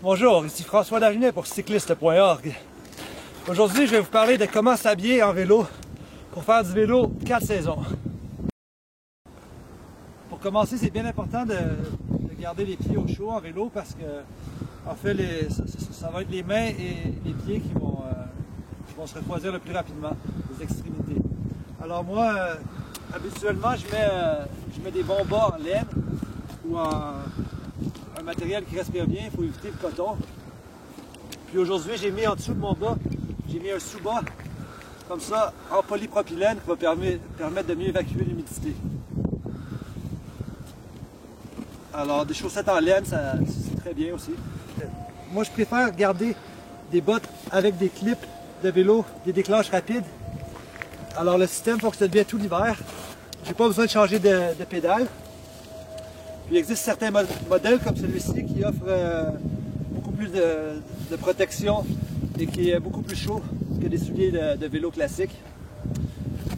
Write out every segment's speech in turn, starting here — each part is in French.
Bonjour, ici François Dagenet pour cycliste.org. Aujourd'hui, je vais vous parler de comment s'habiller en vélo pour faire du vélo 4 saisons. Pour commencer, c'est bien important de garder les pieds au chaud en vélo parce que, en fait, ça va être les mains et les pieds qui vont se refroidir le plus rapidement, les extrémités. Alors moi, habituellement, je mets des bons bas en laine ou en un matériel qui respire bien, il faut éviter le coton. Puis aujourd'hui, j'ai mis en dessous de mon bas, j'ai mis un sous-bas, comme ça, en polypropylène, qui va permettre de mieux évacuer l'humidité. Alors, des chaussettes en laine, c'est très bien aussi. Moi, je préfère garder des bottes avec des clips de vélo, des déclenches rapides. Alors, le système fonctionne bien tout l'hiver. J'ai pas besoin de changer de pédale. Il existe certains modèles comme celui-ci qui offrent beaucoup plus de protection et qui est beaucoup plus chaud que des souliers de vélo classiques.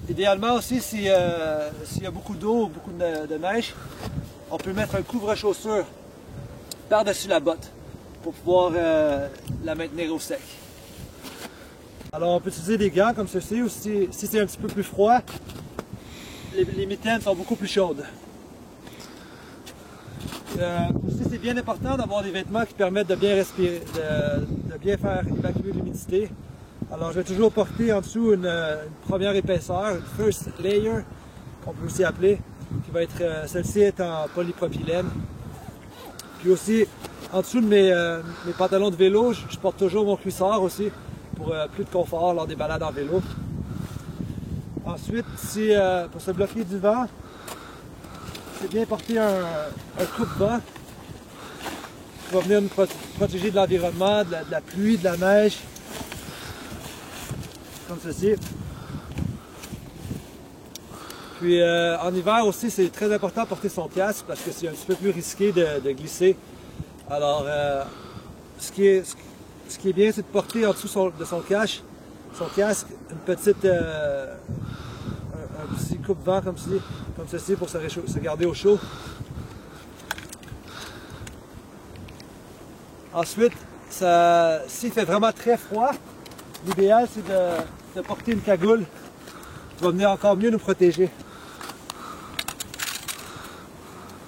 Idéalement aussi, s'il y a beaucoup d'eau ou beaucoup de neige, on peut mettre un couvre-chaussure par-dessus la botte pour pouvoir la maintenir au sec. Alors on peut utiliser des gants comme ceci ou si c'est un petit peu plus froid, les mitaines sont beaucoup plus chaudes. Aussi, c'est bien important d'avoir des vêtements qui permettent de bien respirer, de bien faire évacuer l'humidité. Alors, je vais toujours porter en dessous une première épaisseur, une first layer, qu'on peut aussi appeler, qui va être, celle-ci est en polypropylène. Puis aussi, en dessous de mes pantalons de vélo, je porte toujours mon cuissard aussi, pour plus de confort lors des balades en vélo. Ensuite, pour se bloquer du vent, c'est bien porter un coupe-vent qui va venir nous protéger de l'environnement, de la pluie, de la neige, comme ceci. Puis en hiver aussi, c'est très important de porter son casque parce que c'est un petit peu plus risqué de glisser. Alors, ce qui est bien, c'est de porter en dessous de son casque un petit coupe-vent comme ceci pour se garder au chaud. Ensuite, s'il fait vraiment très froid, l'idéal c'est de porter une cagoule qui va venir encore mieux nous protéger.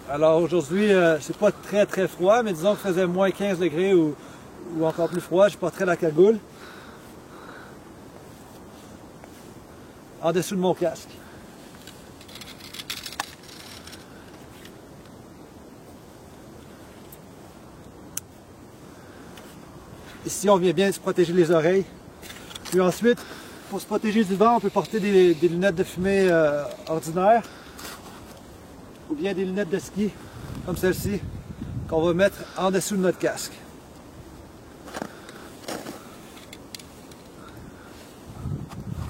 Alors aujourd'hui, c'est pas très froid, mais disons qu'il faisait moins 15 degrés ou encore plus froid, je porterai la cagoule en dessous de mon casque. Ici, on vient bien se protéger les oreilles. Puis ensuite, pour se protéger du vent, on peut porter des lunettes de fumée ordinaires ou bien des lunettes de ski, comme celle-ci, qu'on va mettre en dessous de notre casque.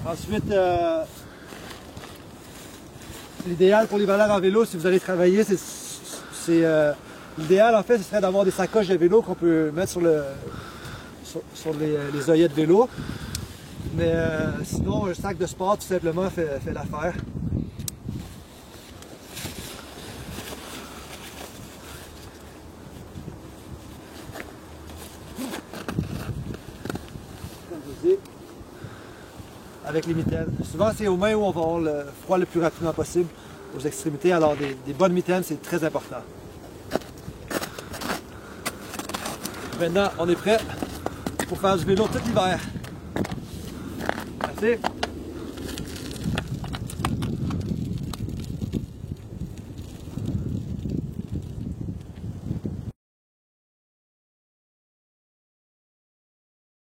Ensuite, l'idéal pour les balades en vélo, si vous allez travailler, l'idéal en fait, ce serait d'avoir des sacoches de vélo qu'on peut mettre sur les œillets de vélo. Mais sinon, un sac de sport tout simplement fait l'affaire. Comme je dis, avec les mitaines. Souvent, c'est aux mains où on va avoir le froid le plus rapidement possible, aux extrémités. Alors, des bonnes mitaines, c'est très important. Maintenant, on est prêt pour faire du vélo tout l'hiver. Merci.